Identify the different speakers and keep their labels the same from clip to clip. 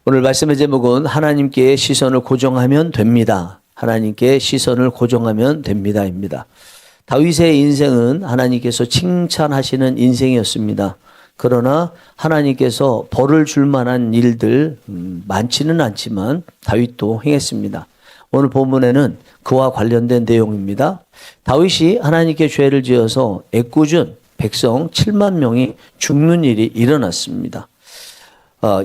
Speaker 1: 오늘 말씀의 제목은 하나님께 시선을 고정하면 됩니다. 하나님께 시선을 고정하면 됩니다입니다. 다윗의 인생은 하나님께서 칭찬하시는 인생이었습니다. 그러나 하나님께서 벌을 줄 만한 일들 많지는 않지만 다윗도 행했습니다. 오늘 본문에는 그와 관련된 내용입니다. 다윗이 하나님께 죄를 지어서 애꿎은 백성 7만 명이 죽는 일이 일어났습니다.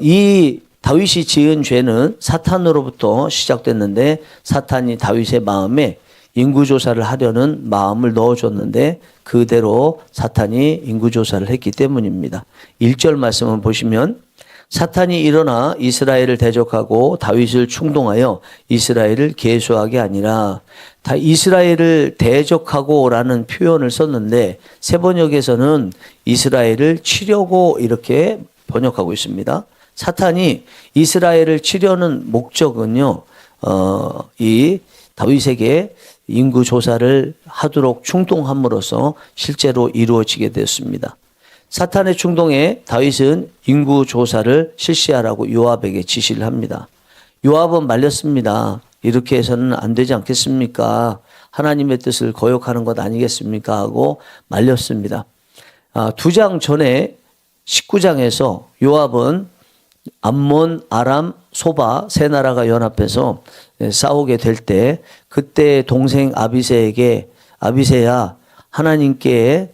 Speaker 1: 이 다윗이 지은 죄는 사탄으로부터 시작됐는데 사탄이 다윗의 마음에 인구조사를 하려는 마음을 넣어줬는데 그대로 사탄이 인구조사를 했기 때문입니다. 1절 말씀을 보시면 사탄이 일어나 이스라엘을 대적하고 다윗을 충동하여 이스라엘을 계수하게 아니라 다 이스라엘을 대적하고 라는 표현을 썼는데 세번역에서는 이스라엘을 치려고 이렇게 번역하고 있습니다. 사탄이 이스라엘을 치려는 목적은요, 이 다윗에게 인구 조사를 하도록 충동함으로써 실제로 이루어지게 되었습니다. 사탄의 충동에 다윗은 인구 조사를 실시하라고 요압에게 지시를 합니다. 요압은 말렸습니다. 이렇게 해서는 안 되지 않겠습니까? 하나님의 뜻을 거역하는 것 아니겠습니까? 하고 말렸습니다. 2장 전에 19장에서 요압은 암몬, 아람, 소바 세 나라가 연합해서 싸우게 될 때 그때 동생 아비새야 하나님께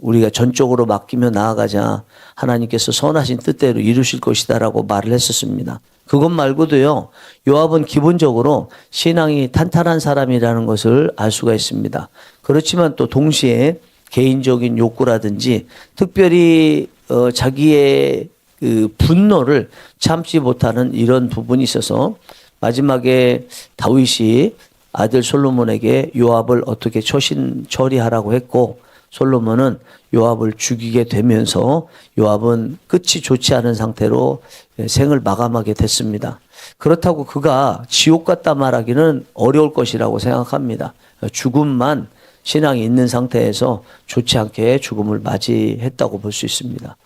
Speaker 1: 우리가 전적으로 맡기며 나아가자. 하나님께서 선하신 뜻대로 이루실 것이다라고 말을 했었습니다. 그것 말고도요. 요압은 기본적으로 신앙이 탄탄한 사람이라는 것을 알 수가 있습니다. 그렇지만 또 동시에 개인적인 욕구라든지 특별히 자기의 그 분노를 참지 못하는 이런 부분이 있어서 마지막에 다윗이 아들 솔로몬에게 요압을 어떻게 처리하라고 했고 솔로몬은 요압을 죽이게 되면서 요압은 끝이 좋지 않은 상태로 생을 마감하게 됐습니다. 그렇다고 그가 지옥 갔다 말하기는 어려울 것이라고 생각합니다. 죽음만 신앙이 있는 상태에서 좋지 않게 죽음을 맞이했다고 볼 수 있습니다.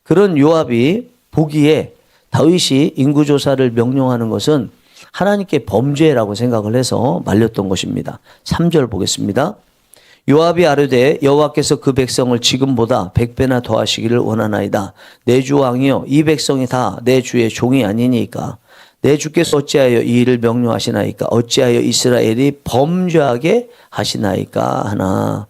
Speaker 1: 그런 요압이 보기에 다윗이 인구조사를 명령하는 것은 하나님께 범죄라고 생각을 해서 말렸던 것입니다. 3절 보겠습니다. 요압이 아뢰되 여호와께서 그 백성을 지금보다 100배나 더하시기를 원하나이다. 내 주 왕이여 이 백성이 다 내 주의 종이 아니니까 내 주께서 어찌하여 이 일을 명령하시나이까 어찌하여 이스라엘이 범죄하게 하시나이까 하나.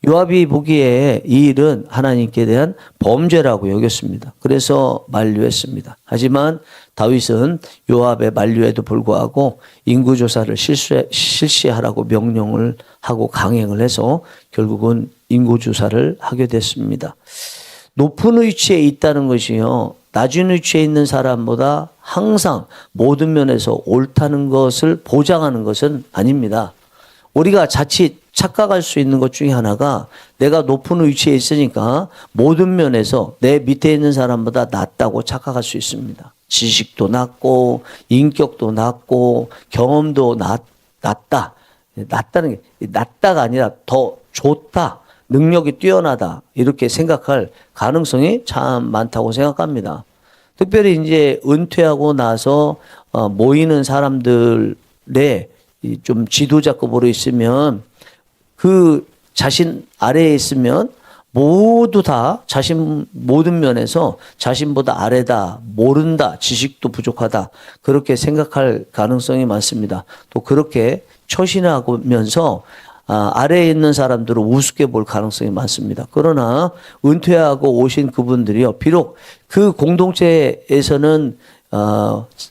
Speaker 1: 요압이 보기에 이 일은 하나님께 대한 범죄라고 여겼습니다. 그래서 만류했습니다. 하지만 다윗은 요압의 만류에도 불구하고 인구조사를 실시하라고 명령을 하고 강행을 해서 결국은 인구조사를 하게 됐습니다. 높은 위치에 있다는 것이요. 낮은 위치에 있는 사람보다 항상 모든 면에서 옳다는 것을 보장하는 것은 아닙니다. 우리가 자칫 착각할 수 있는 것 중에 하나가 내가 높은 위치에 있으니까 모든 면에서 내 밑에 있는 사람보다 낫다고 착각할 수 있습니다. 지식도 낮고 인격도 낮고 경험도 낮다. 낮다는 게 낮다가 아니라 더 좋다. 능력이 뛰어나다. 이렇게 생각할 가능성이 참 많다고 생각합니다. 특별히 이제 은퇴하고 나서 모이는 사람들의 좀 지도자급으로 있으면 그 자신 아래에 있으면 모두 다 자신 모든 면에서 자신보다 아래다, 모른다, 지식도 부족하다 그렇게 생각할 가능성이 많습니다. 또 그렇게 처신하면서 아래에 있는 사람들을 우습게 볼 가능성이 많습니다. 그러나 은퇴하고 오신 그분들이요, 비록 그 공동체에서는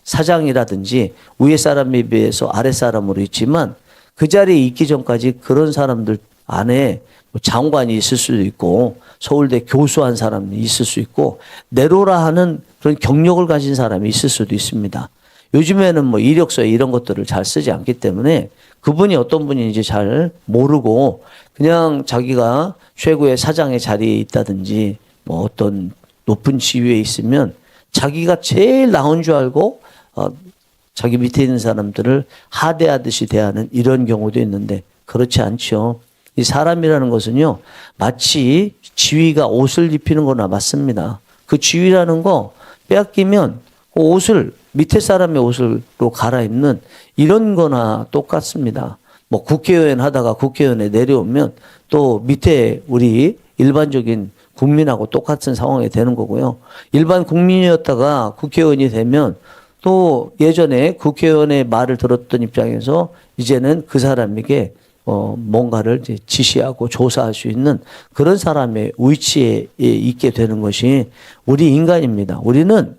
Speaker 1: 사장이라든지 위에 사람에 비해서 아래 사람으로 있지만 그 자리에 있기 전까지 그런 사람들 안에 장관이 있을 수도 있고 서울대 교수한 사람이 있을 수 있고 내로라 하는 그런 경력을 가진 사람이 있을 수도 있습니다. 요즘에는 뭐 이력서에 이런 것들을 잘 쓰지 않기 때문에 그분이 어떤 분인지 잘 모르고 그냥 자기가 최고의 사장의 자리에 있다든지 뭐 어떤 높은 지위에 있으면 자기가 제일 나은 줄 알고 자기 밑에 있는 사람들을 하대하듯이 대하는 이런 경우도 있는데 그렇지 않죠. 이 사람이라는 것은요, 마치 지위가 옷을 입히는 거나 맞습니다. 그 지위라는 거 빼앗기면 옷을 밑에 사람의 옷으로 갈아입는 이런 거나 똑같습니다. 뭐 국회의원 하다가 국회의원에 내려오면 또 밑에 우리 일반적인 국민하고 똑같은 상황이 되는 거고요. 일반 국민이었다가 국회의원이 되면 또 예전에 국회의원의 말을 들었던 입장에서 이제는 그 사람에게 뭔가를 이제 지시하고 조사할 수 있는 그런 사람의 위치에 있게 되는 것이 우리 인간입니다. 우리는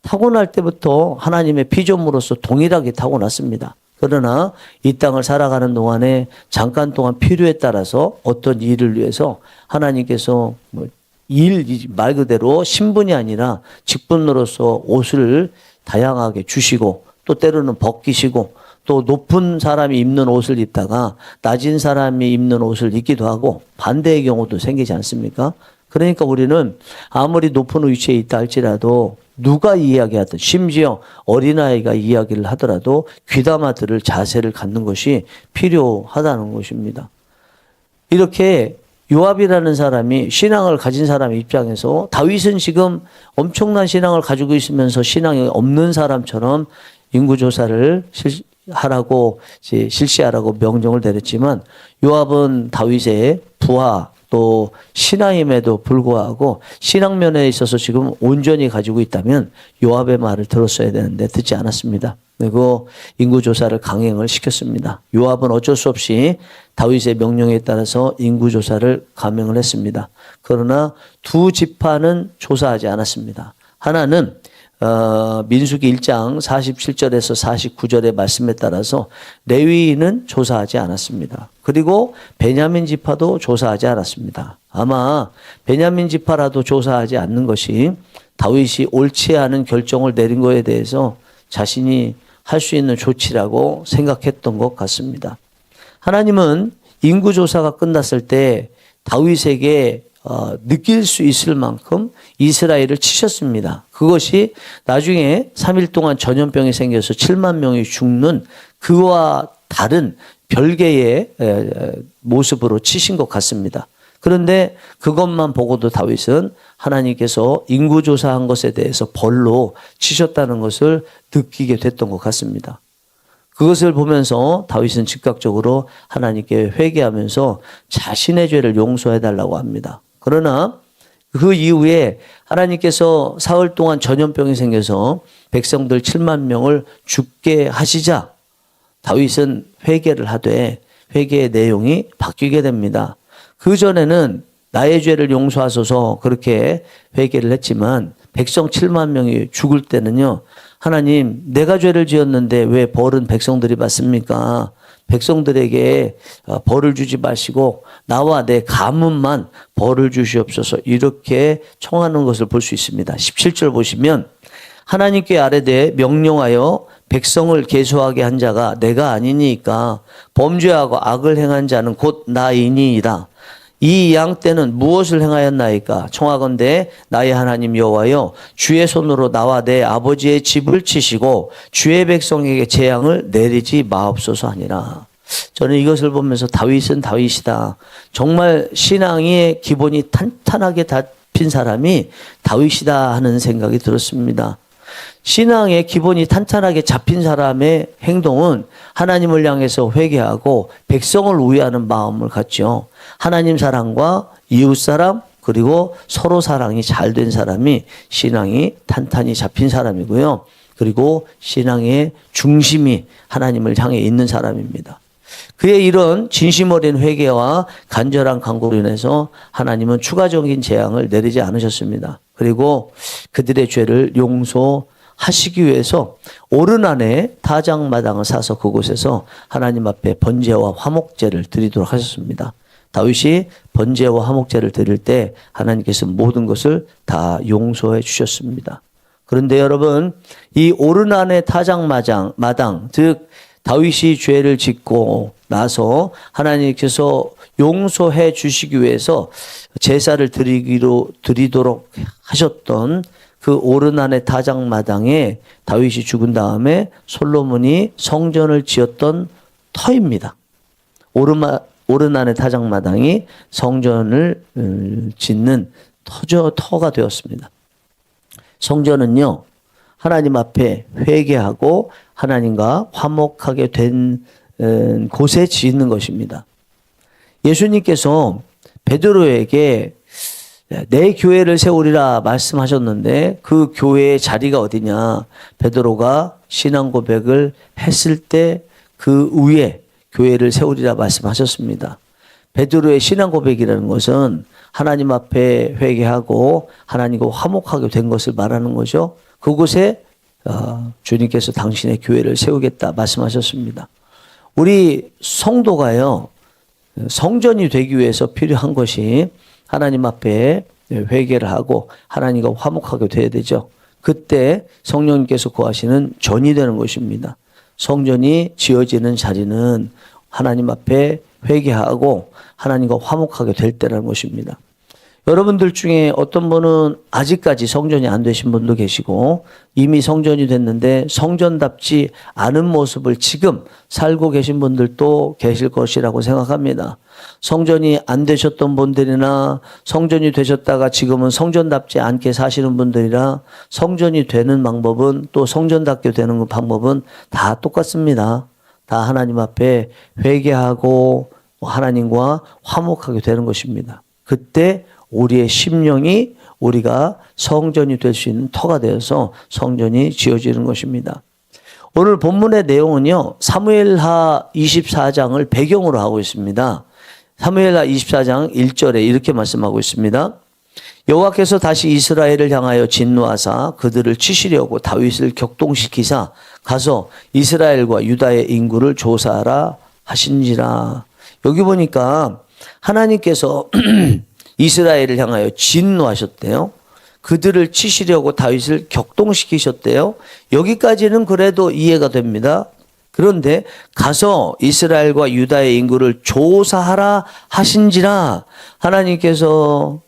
Speaker 1: 타고날 때부터 하나님의 피조물로서 동일하게 타고났습니다. 그러나 이 땅을 살아가는 동안에 잠깐 동안 필요에 따라서 어떤 일을 위해서 하나님께서 말 그대로 신분이 아니라 직분으로서 옷을 다양하게 주시고 또 때로는 벗기시고 또 높은 사람이 입는 옷을 입다가 낮은 사람이 입는 옷을 입기도 하고 반대의 경우도 생기지 않습니까? 그러니까 우리는 아무리 높은 위치에 있다 할지라도 누가 이야기하든 심지어 어린아이가 이야기를 하더라도 귀담아 들을 자세를 갖는 것이 필요하다는 것입니다. 이렇게 요압이라는 사람이 신앙을 가진 사람의 입장에서 다윗은 지금 엄청난 신앙을 가지고 있으면서 신앙이 없는 사람처럼 인구조사를 하라고 실시하라고 명령을 내렸지만 요압은 다윗의 부하 또 신하임에도 불구하고 신앙면에 있어서 지금 온전히 가지고 있다면 요압의 말을 들었어야 되는데 듣지 않았습니다. 그리고 인구조사를 강행을 시켰습니다. 요압은 어쩔 수 없이 다윗의 명령에 따라서 인구조사를 감행을 했습니다. 그러나 두 지파는 조사하지 않았습니다. 하나는 민수기 1장 47절에서 49절의 말씀에 따라서 레위인은 조사하지 않았습니다. 그리고 베냐민 지파도 조사하지 않았습니다. 아마 베냐민 지파라도 조사하지 않는 것이 다윗이 옳지 않은 결정을 내린 것에 대해서 자신이 할 수 있는 조치라고 생각했던 것 같습니다. 하나님은 인구조사가 끝났을 때 다윗에게 느낄 수 있을 만큼 이스라엘을 치셨습니다. 그것이 나중에 3일 동안 전염병이 생겨서 7만 명이 죽는 그와 다른 별개의 모습으로 치신 것 같습니다. 그런데 그것만 보고도 다윗은 하나님께서 인구조사한 것에 대해서 벌로 치셨다는 것을 느끼게 됐던 것 같습니다. 그것을 보면서 다윗은 즉각적으로 하나님께 회개하면서 자신의 죄를 용서해 달라고 합니다. 그러나 그 이후에 하나님께서 사흘 동안 전염병이 생겨서 백성들 7만 명을 죽게 하시자 다윗은 회개를 하되 회개의 내용이 바뀌게 됩니다. 그전에는 나의 죄를 용서하소서 그렇게 회개를 했지만 백성 7만 명이 죽을 때는요. 하나님 내가 죄를 지었는데 왜 벌은 백성들이 받습니까? 백성들에게 벌을 주지 마시고 나와 내 가문만 벌을 주시옵소서 이렇게 청하는 것을 볼 수 있습니다. 17절 보시면 하나님께 아뢰되 명령하여 백성을 계수하게 한 자가 내가 아니니까 범죄하고 악을 행한 자는 곧 나이니이다. 이 양 때는 무엇을 행하였나이까? 청하건대 나의 하나님 여호와여 주의 손으로 나와 내 아버지의 집을 치시고 주의 백성에게 재앙을 내리지 마옵소서 하니라. 저는 이것을 보면서 다윗은 다윗이다. 정말 신앙의 기본이 탄탄하게 잡힌 사람이 다윗이다 하는 생각이 들었습니다. 신앙의 기본이 탄탄하게 잡힌 사람의 행동은 하나님을 향해서 회개하고 백성을 위하는 마음을 갖죠. 하나님 사랑과 이웃 사랑 그리고 서로 사랑이 잘 된 사람이 신앙이 탄탄히 잡힌 사람이고요. 그리고 신앙의 중심이 하나님을 향해 있는 사람입니다. 그의 이런 진심 어린 회개와 간절한 간구로 인해서 하나님은 추가적인 재앙을 내리지 않으셨습니다. 그리고 그들의 죄를 용서하시기 위해서 오르난에 타작마당을 사서 그곳에서 하나님 앞에 번제와 화목제를 드리도록 하셨습니다. 다윗이 번제와 화목제를 드릴 때 하나님께서 모든 것을 다 용서해 주셨습니다. 그런데 여러분 이 오르난의 타작마당 즉 다윗이 죄를 짓고 나서 하나님께서 용서해 주시기 위해서 제사를 드리도록 하셨던 그 오르난의 타작마당에 다윗이 죽은 다음에 솔로몬이 성전을 지었던 터입니다. 오르난의 타작마당이 성전을 짓는 터가 되었습니다. 성전은요 하나님 앞에 회개하고 하나님과 화목하게 된 곳에 짓는 것입니다. 예수님께서 베드로에게 내 교회를 세우리라 말씀하셨는데 그 교회의 자리가 어디냐? 베드로가 신앙 고백을 했을 때 그 위에 교회를 세우리라 말씀하셨습니다. 베드로의 신앙 고백이라는 것은 하나님 앞에 회개하고 하나님과 화목하게 된 것을 말하는 거죠. 그곳에 주님께서 당신의 교회를 세우겠다 말씀하셨습니다. 우리 성도가요, 성전이 되기 위해서 필요한 것이 하나님 앞에 회개를 하고 하나님과 화목하게 돼야 되죠. 그때 성령님께서 거하시는 전이 되는 것입니다. 성전이 지어지는 자리는 하나님 앞에 회개하고 하나님과 화목하게 될 때라는 것입니다. 여러분들 중에 어떤 분은 아직까지 성전이 안 되신 분도 계시고 이미 성전이 됐는데 성전답지 않은 모습을 지금 살고 계신 분들도 계실 것이라고 생각합니다. 성전이 안 되셨던 분들이나 성전이 되셨다가 지금은 성전답지 않게 사시는 분들이라 성전이 되는 방법은 또 성전답게 되는 방법은 다 똑같습니다. 다 하나님 앞에 회개하고 하나님과 화목하게 되는 것입니다. 그때 우리의 심령이 우리가 성전이 될 수 있는 터가 되어서 성전이 지어지는 것입니다. 오늘 본문의 내용은요, 사무엘하 24장을 배경으로 하고 있습니다. 사무엘하 24장 1절에 이렇게 말씀하고 있습니다. 여호와께서 다시 이스라엘을 향하여 진노하사 그들을 치시려고 다윗을 격동시키사 가서 이스라엘과 유다의 인구를 조사하라 하신지라. 여기 보니까 하나님께서 이스라엘을 향하여 진노하셨대요. 그들을 치시려고 다윗을 격동시키셨대요. 여기까지는 그래도 이해가 됩니다. 그런데 가서 이스라엘과 유다의 인구를 조사하라 하신지라. 하나님께서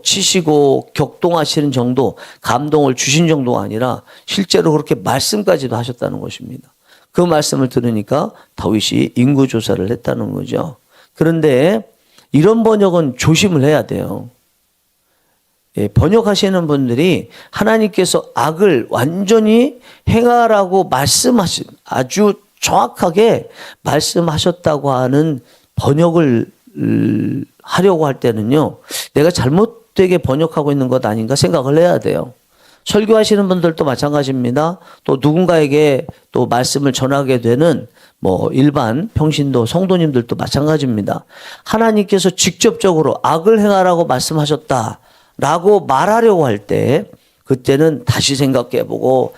Speaker 1: 치시고 격동하시는 정도, 감동을 주신 정도가 아니라 실제로 그렇게 말씀까지도 하셨다는 것입니다. 그 말씀을 들으니까 다윗이 인구 조사를 했다는 거죠. 그런데 이런 번역은 조심을 해야 돼요. 번역하시는 분들이 하나님께서 악을 완전히 행하라고 말씀하신, 아주 정확하게 말씀하셨다고 하는 번역을 하려고 할 때는요, 내가 잘못되게 번역하고 있는 것 아닌가 생각을 해야 돼요. 설교하시는 분들도 마찬가지입니다. 또 누군가에게 또 말씀을 전하게 되는 일반 평신도 성도님들도 마찬가지입니다. 하나님께서 직접적으로 악을 행하라고 말씀하셨다라고 말하려고 할 때 그때는 다시 생각해보고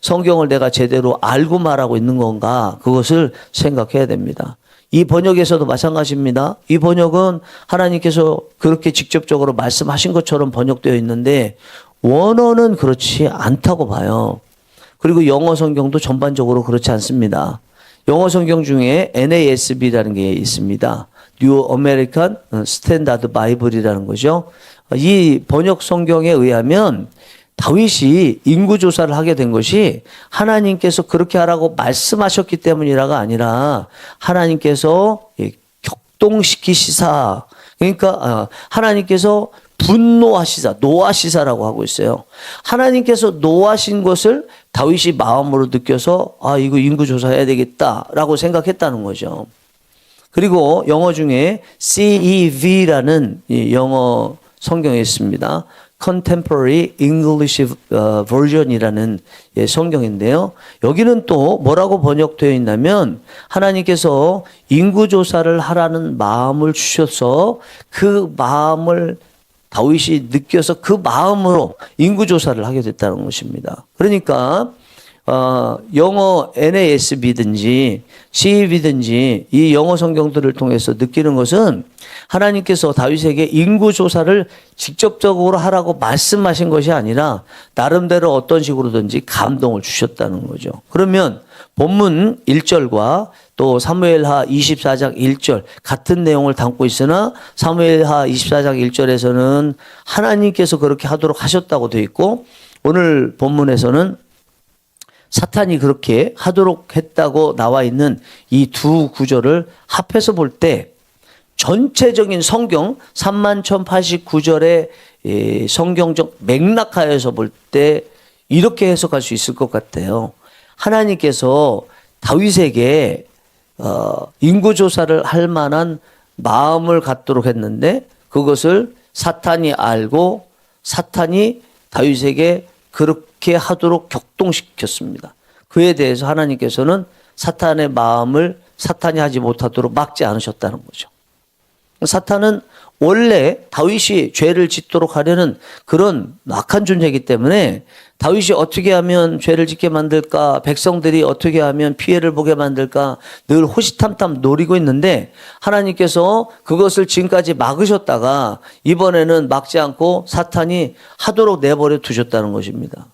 Speaker 1: 성경을 내가 제대로 알고 말하고 있는 건가 그것을 생각해야 됩니다. 이 번역에서도 마찬가지입니다. 이 번역은 하나님께서 그렇게 직접적으로 말씀하신 것처럼 번역되어 있는데 원어는 그렇지 않다고 봐요. 그리고 영어 성경도 전반적으로 그렇지 않습니다. 영어 성경 중에 NASB라는 게 있습니다. New American Standard Bible이라는 거죠. 이 번역 성경에 의하면 다윗이 인구조사를 하게 된 것이 하나님께서 그렇게 하라고 말씀하셨기 때문이라가 아니라 하나님께서 격동시키시사, 그러니까 하나님께서 분노하시사, 노하시사라고 하고 있어요. 하나님께서 노하신 것을 다윗이 마음으로 느껴서 이거 인구조사해야 되겠다라고 생각했다는 거죠. 그리고 영어 중에 CEV라는 영어 성경에 있습니다. Contemporary English Version이라는 성경인데요. 여기는 또 뭐라고 번역되어 있냐면 하나님께서 인구조사를 하라는 마음을 주셔서 그 마음을 다윗이 느껴서 그 마음으로 인구조사를 하게 됐다는 것입니다. 그러니까 영어 NASB든지 CEV든지 이 영어 성경들을 통해서 느끼는 것은 하나님께서 다윗에게 인구조사를 직접적으로 하라고 말씀하신 것이 아니라 나름대로 어떤 식으로든지 감동을 주셨다는 거죠. 그러면 본문 1절과 또 사무엘하 24장 1절 같은 내용을 담고 있으나 사무엘하 24장 1절에서는 하나님께서 그렇게 하도록 하셨다고 되어 있고 오늘 본문에서는 사탄이 그렇게 하도록 했다고 나와 있는 이 두 구절을 합해서 볼 때 전체적인 성경 31,089절의 성경적 맥락하여서 볼 때 이렇게 해석할 수 있을 것 같아요. 하나님께서 다윗에게 인구조사를 할 만한 마음을 갖도록 했는데 그것을 사탄이 알고 사탄이 다윗에게 그렇게 하도록 격동시켰습니다. 그에 대해서 하나님께서는 사탄의 마음을 사탄이 하지 못하도록 막지 않으셨다는 거죠. 사탄은 원래 다윗이 죄를 짓도록 하려는 그런 악한 존재이기 때문에 다윗이 어떻게 하면 죄를 짓게 만들까, 백성들이 어떻게 하면 피해를 보게 만들까 늘 호시탐탐 노리고 있는데 하나님께서 그것을 지금까지 막으셨다가 이번에는 막지 않고 사탄이 하도록 내버려 두셨다는 것입니다.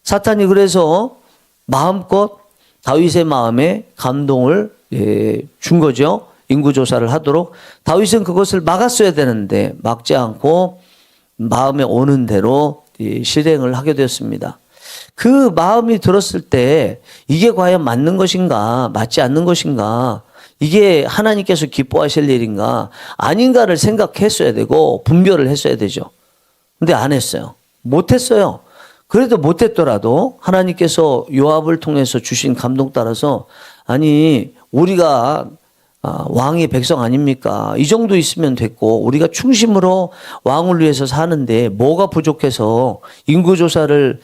Speaker 1: 사탄이 그래서 마음껏 다윗의 마음에 감동을 준 거죠. 인구조사를 하도록. 다윗은 그것을 막았어야 되는데 막지 않고 마음에 오는 대로 실행을 하게 되었습니다. 그 마음이 들었을 때 이게 과연 맞는 것인가 맞지 않는 것인가, 이게 하나님께서 기뻐하실 일인가 아닌가를 생각했어야 되고 분별을 했어야 되죠. 근데 안 했어요. 못했어요. 그래도 못했더라도 하나님께서 요압을 통해서 주신 감동 따라서 아니 우리가 왕이 백성 아닙니까? 이 정도 있으면 됐고 우리가 충심으로 왕을 위해서 사는데 뭐가 부족해서 인구조사를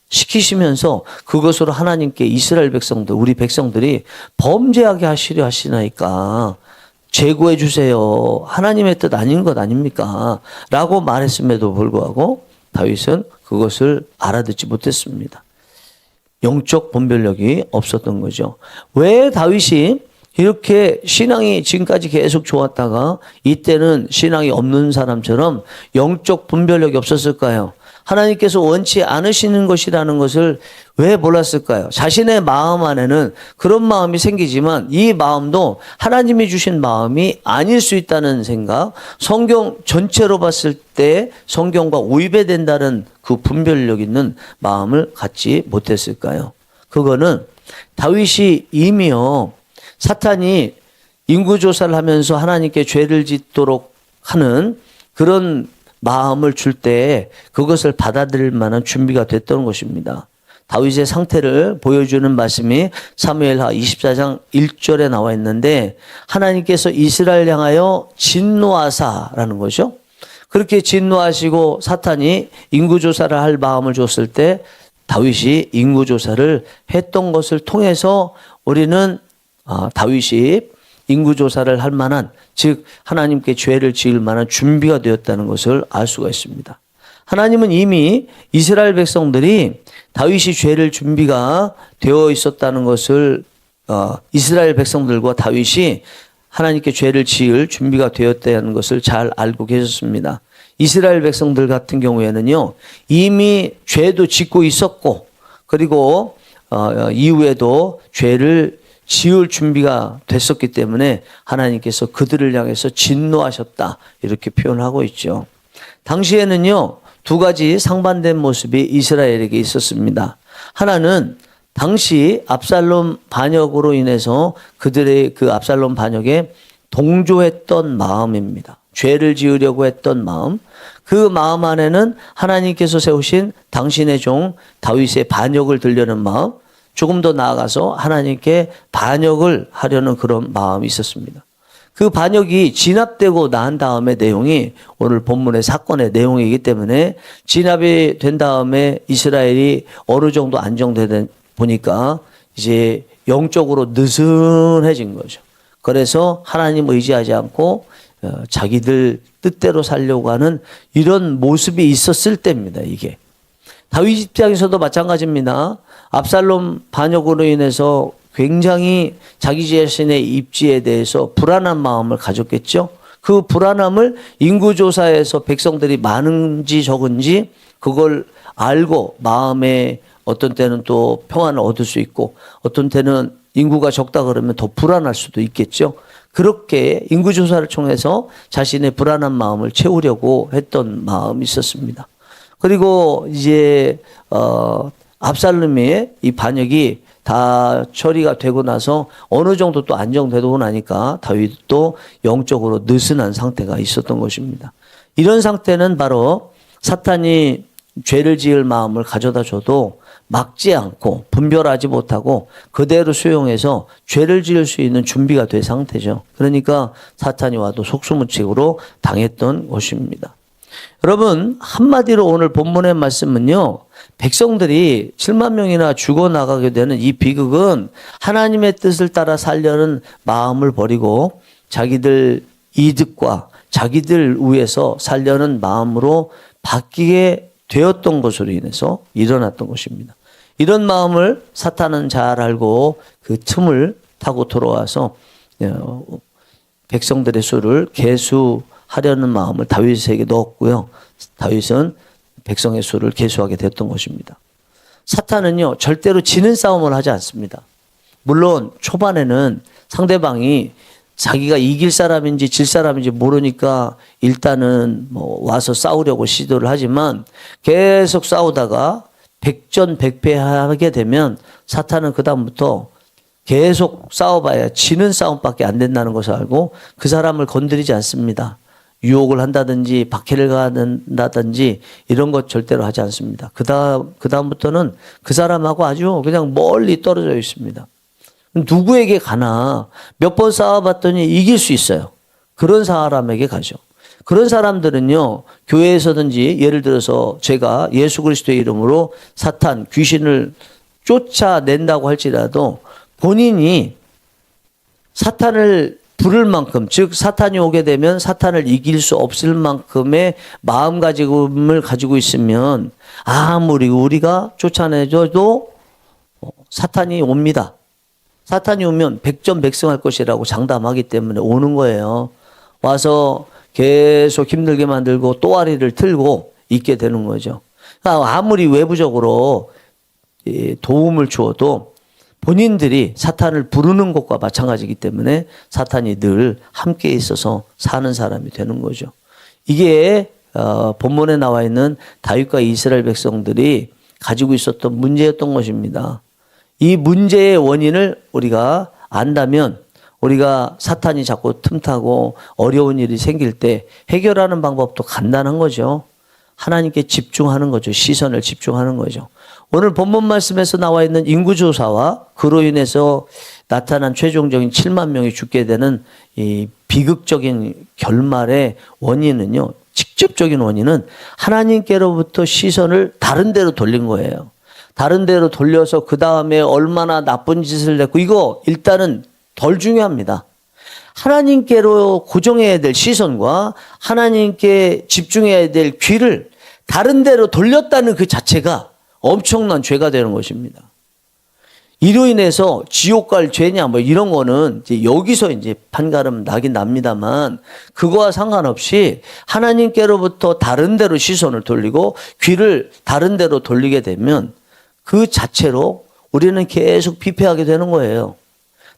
Speaker 1: 시키시면서 그것으로 하나님께 이스라엘 백성들 우리 백성들이 범죄하게 하시려 하시나이까 제거해 주세요. 하나님의 뜻 아닌 것 아닙니까? 라고 말했음에도 불구하고 다윗은 그것을 알아듣지 못했습니다. 영적 분별력이 없었던 거죠. 왜 다윗이 이렇게 신앙이 지금까지 계속 좋았다가 이때는 신앙이 없는 사람처럼 영적 분별력이 없었을까요? 하나님께서 원치 않으시는 것이라는 것을 왜 몰랐을까요? 자신의 마음 안에는 그런 마음이 생기지만 이 마음도 하나님이 주신 마음이 아닐 수 있다는 생각, 성경 전체로 봤을 때 성경과 위배된다는 그 분별력 있는 마음을 갖지 못했을까요? 그거는 다윗이 이미요 사탄이 인구조사를 하면서 하나님께 죄를 짓도록 하는 그런 마음을 줄 때 그것을 받아들일 만한 준비가 됐던 것입니다. 다윗의 상태를 보여주는 말씀이 사무엘하 24장 1절에 나와 있는데 하나님께서 이스라엘 향하여 진노하사라는 거죠. 그렇게 진노하시고 사탄이 인구조사를 할 마음을 줬을 때 다윗이 인구조사를 했던 것을 통해서 우리는 다윗이 인구조사를 할 만한, 즉 하나님께 죄를 지을 만한 준비가 되었다는 것을 알 수가 있습니다. 하나님은 이미 이스라엘 백성들이 다윗이 죄를 준비가 되어 있었다는 것을 이스라엘 백성들과 다윗이 하나님께 죄를 지을 준비가 되었다는 것을 잘 알고 계셨습니다. 이스라엘 백성들 같은 경우에는요 이미 죄도 짓고 있었고 그리고 이후에도 죄를 지을 준비가 됐었기 때문에 하나님께서 그들을 향해서 진노하셨다 이렇게 표현하고 있죠. 당시에는요 두 가지 상반된 모습이 이스라엘에게 있었습니다. 하나는 당시 압살롬 반역으로 인해서 그들의 그 압살롬 반역에 동조했던 마음입니다. 죄를 지으려고 했던 마음, 그 마음 안에는 하나님께서 세우신 당신의 종 다윗의 반역을 들려는 마음, 조금 더 나아가서 하나님께 반역을 하려는 그런 마음이 있었습니다. 그 반역이 진압되고 난 다음의 내용이 오늘 본문의 사건의 내용이기 때문에 진압이 된 다음에 이스라엘이 어느 정도 안정되다 보니까 이제 영적으로 느슨해진 거죠. 그래서 하나님 의지하지 않고 자기들 뜻대로 살려고 하는 이런 모습이 있었을 때입니다. 이게 다윗 입장에서도 마찬가지입니다. 압살롬 반역으로 인해서 굉장히 자기 자신의 입지에 대해서 불안한 마음을 가졌겠죠. 그 불안함을 인구조사에서 백성들이 많은지 적은지 그걸 알고 마음에 어떤 때는 또 평안을 얻을 수 있고 어떤 때는 인구가 적다 그러면 더 불안할 수도 있겠죠. 그렇게 인구조사를 통해서 자신의 불안한 마음을 채우려고 했던 마음이 있었습니다. 그리고 이제 압살롬의 이 반역이 다 처리가 되고 나서 어느 정도 또 안정되고 나니까 다윗도 영적으로 느슨한 상태가 있었던 것입니다. 이런 상태는 바로 사탄이 죄를 지을 마음을 가져다 줘도 막지 않고 분별하지 못하고 그대로 수용해서 죄를 지을 수 있는 준비가 된 상태죠. 그러니까 사탄이 와도 속수무책으로 당했던 것입니다. 여러분, 한마디로 오늘 본문의 말씀은요, 백성들이 7만 명이나 죽어나가게 되는 이 비극은 하나님의 뜻을 따라 살려는 마음을 버리고 자기들 이득과 자기들 위해서 살려는 마음으로 바뀌게 되었던 것으로 인해서 일어났던 것입니다. 이런 마음을 사탄은 잘 알고 그 틈을 타고 들어와서 백성들의 수를 계수하려는 마음을 다윗에게 넣었고요. 다윗은 백성의 수를 계수하게 됐던 것입니다. 사탄은요, 절대로 지는 싸움을 하지 않습니다. 물론 초반에는 상대방이 자기가 이길 사람인지 질 사람인지 모르니까 일단은 와서 싸우려고 시도를 하지만 계속 싸우다가 백전백패하게 되면 사탄은 그다음부터 계속 싸워봐야 지는 싸움밖에 안 된다는 것을 알고 그 사람을 건드리지 않습니다. 유혹을 한다든지 박해를 가한다든지 이런 것 절대로 하지 않습니다. 그다음부터는 그 사람하고 아주 그냥 멀리 떨어져 있습니다. 누구에게 가나 몇 번 싸워봤더니 이길 수 있어요. 그런 사람에게 가죠. 그런 사람들은요, 교회에서든지 예를 들어서 제가 예수 그리스도의 이름으로 사탄, 귀신을 쫓아낸다고 할지라도 본인이 사탄을 부를 만큼, 즉 사탄이 오게 되면 사탄을 이길 수 없을 만큼의 마음가짐을 가지고 있으면 아무리 우리가 쫓아내줘도 사탄이 옵니다. 사탄이 오면 백전백승할 것이라고 장담하기 때문에 오는 거예요. 와서 계속 힘들게 만들고 또아리를 틀고 있게 되는 거죠. 아무리 외부적으로 도움을 주어도 본인들이 사탄을 부르는 것과 마찬가지이기 때문에 사탄이 늘 함께 있어서 사는 사람이 되는 거죠. 이게 본문에 나와 있는 다윗과 이스라엘 백성들이 가지고 있었던 문제였던 것입니다. 이 문제의 원인을 우리가 안다면 우리가 사탄이 자꾸 틈타고 어려운 일이 생길 때 해결하는 방법도 간단한 거죠. 하나님께 집중하는 거죠. 시선을 집중하는 거죠. 오늘 본문 말씀에서 나와 있는 인구조사와 그로 인해서 나타난 최종적인 7만 명이 죽게 되는 이 비극적인 결말의 원인은요, 직접적인 원인은 하나님께로부터 시선을 다른 데로 돌린 거예요. 다른 데로 돌려서 그 다음에 얼마나 나쁜 짓을 했고, 이거 일단은 덜 중요합니다. 하나님께로 고정해야 될 시선과 하나님께 집중해야 될 귀를 다른 데로 돌렸다는 그 자체가 엄청난 죄가 되는 것입니다. 이로 인해서 지옥 갈 죄냐 이런 거는 이제 여기서 이제 판가름 나긴 납니다만 그거와 상관없이 하나님께로부터 다른 데로 시선을 돌리고 귀를 다른 데로 돌리게 되면 그 자체로 우리는 계속 피폐하게 되는 거예요.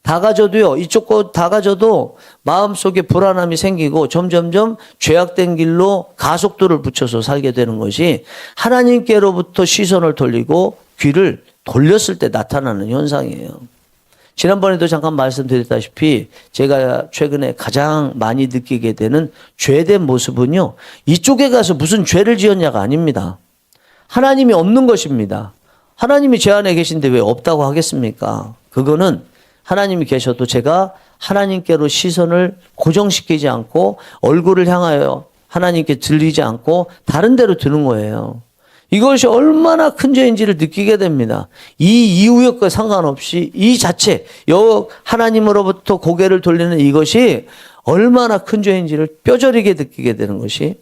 Speaker 1: 다 가져도요, 이쪽 거 다 가져도 마음속에 불안함이 생기고 점점점 죄악된 길로 가속도를 붙여서 살게 되는 것이 하나님께로부터 시선을 돌리고 귀를 돌렸을 때 나타나는 현상이에요. 지난번에도 잠깐 말씀드렸다시피 제가 최근에 가장 많이 느끼게 되는 죄된 모습은요, 이쪽에 가서 무슨 죄를 지었냐가 아닙니다. 하나님이 없는 것입니다. 하나님이 제 안에 계신데 왜 없다고 하겠습니까? 그거는 하나님이 계셔도 제가 하나님께로 시선을 고정시키지 않고 얼굴을 향하여 하나님께 들리지 않고 다른 데로 드는 거예요. 이것이 얼마나 큰 죄인지를 느끼게 됩니다. 이 이유역과 상관없이 이 자체, 하나님으로부터 고개를 돌리는 이것이 얼마나 큰 죄인지를 뼈저리게 느끼게 되는 것이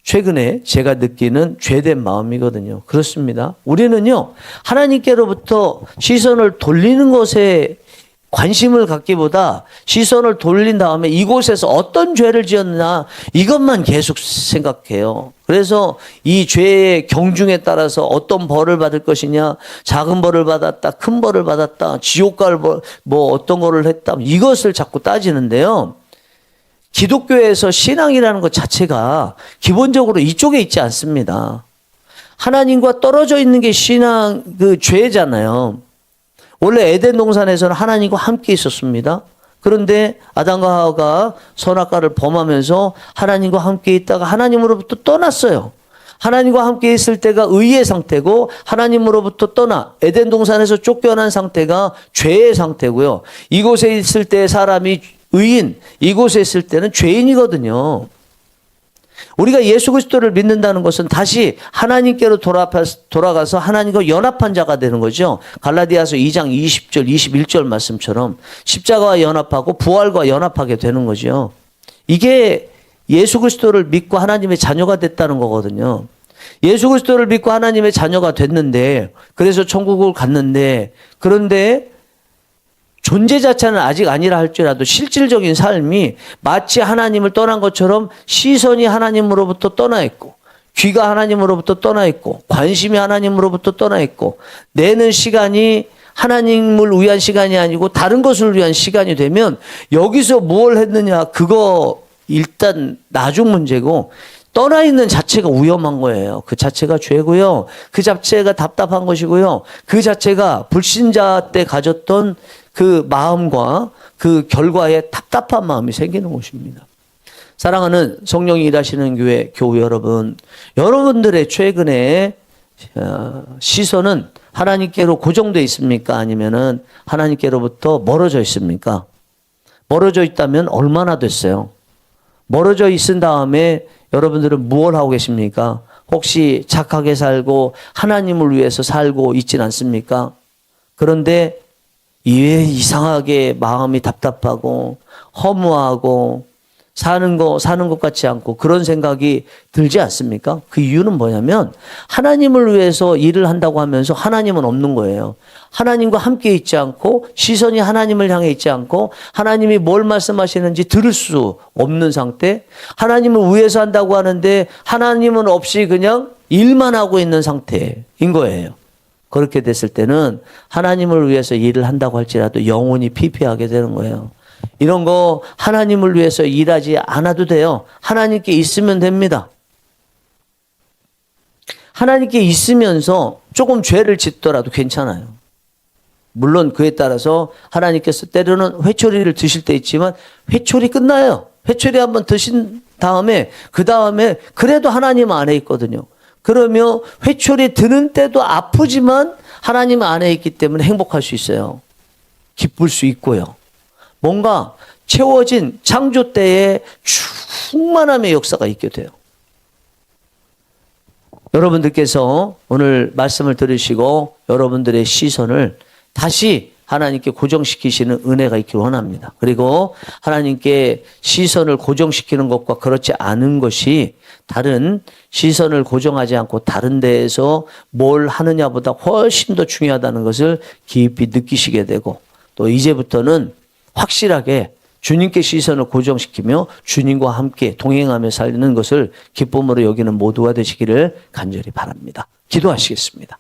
Speaker 1: 최근에 제가 느끼는 죄된 마음이거든요. 그렇습니다. 우리는요, 하나님께로부터 시선을 돌리는 것에 관심을 갖기보다 시선을 돌린 다음에 이곳에서 어떤 죄를 지었나 이것만 계속 생각해요. 그래서 이 죄의 경중에 따라서 어떤 벌을 받을 것이냐, 작은 벌을 받았다, 큰 벌을 받았다, 지옥 갈 벌, 어떤 거를 했다, 이것을 자꾸 따지는데요. 기독교에서 신앙이라는 것 자체가 기본적으로 이쪽에 있지 않습니다. 하나님과 떨어져 있는 게 신앙, 죄잖아요. 원래 에덴 동산에서는 하나님과 함께 있었습니다. 그런데 아담과 하와가 선악과를 범하면서 하나님과 함께 있다가 하나님으로부터 떠났어요. 하나님과 함께 있을 때가 의의 상태고 하나님으로부터 떠나 에덴 동산에서 쫓겨난 상태가 죄의 상태고요. 이곳에 있을 때 사람이 의인, 이곳에 있을 때는 죄인이거든요. 우리가 예수 그리스도를 믿는다는 것은 다시 하나님께로 돌아가서 하나님과 연합한 자가 되는 거죠. 갈라디아서 2장 20절, 21절 말씀처럼 십자가와 연합하고 부활과 연합하게 되는 거죠. 이게 예수 그리스도를 믿고 하나님의 자녀가 됐다는 거거든요. 예수 그리스도를 믿고 하나님의 자녀가 됐는데, 그래서 천국을 갔는데, 그런데 존재 자체는 아직 아니라 할지라도 실질적인 삶이 마치 하나님을 떠난 것처럼 시선이 하나님으로부터 떠나 있고, 귀가 하나님으로부터 떠나 있고, 관심이 하나님으로부터 떠나 있고, 내는 시간이 하나님을 위한 시간이 아니고 다른 것을 위한 시간이 되면 여기서 뭘 했느냐, 그거 일단 나중 문제고, 떠나 있는 자체가 위험한 거예요. 그 자체가 죄고요. 그 자체가 답답한 것이고요. 그 자체가 불신자 때 가졌던 그 마음과 그 결과에 답답한 마음이 생기는 것입니다. 사랑하는 성령이 일하시는 교회 교우 여러분, 여러분들의 최근에 시선은 하나님께로 고정되어 있습니까? 아니면은 하나님께로부터 멀어져 있습니까? 멀어져 있다면 얼마나 됐어요? 멀어져 있은 다음에 여러분들은 무엇을 하고 계십니까? 혹시 착하게 살고 하나님을 위해서 살고 있진 않습니까? 그런데 왜 이상하게 마음이 답답하고 허무하고 사는 것 같지 않고 그런 생각이 들지 않습니까? 그 이유는 뭐냐면 하나님을 위해서 일을 한다고 하면서 하나님은 없는 거예요. 하나님과 함께 있지 않고 시선이 하나님을 향해 있지 않고 하나님이 뭘 말씀하시는지 들을 수 없는 상태, 하나님을 위해서 한다고 하는데 하나님은 없이 그냥 일만 하고 있는 상태인 거예요. 그렇게 됐을 때는 하나님을 위해서 일을 한다고 할지라도 영혼이 피폐하게 되는 거예요. 이런 거 하나님을 위해서 일하지 않아도 돼요. 하나님께 있으면 됩니다. 하나님께 있으면서 조금 죄를 짓더라도 괜찮아요. 물론 그에 따라서 하나님께서 때로는 회초리를 드실 때 있지만 회초리 끝나요. 회초리 한번 드신 다음에 그 다음에 그래도 하나님 안에 있거든요. 그러면 회초리 드는 때도 아프지만 하나님 안에 있기 때문에 행복할 수 있어요. 기쁠 수 있고요. 뭔가 채워진 창조 때의 충만함의 역사가 있게 돼요. 여러분들께서 오늘 말씀을 들으시고 여러분들의 시선을 다시 하나님께 고정시키시는 은혜가 있기를 원합니다. 그리고 하나님께 시선을 고정시키는 것과 그렇지 않은 것이 다른 시선을 고정하지 않고 다른 데에서 뭘 하느냐보다 훨씬 더 중요하다는 것을 깊이 느끼시게 되고 또 이제부터는 확실하게 주님께 시선을 고정시키며 주님과 함께 동행하며 살는 것을 기쁨으로 여기는 모두가 되시기를 간절히 바랍니다. 기도하시겠습니다.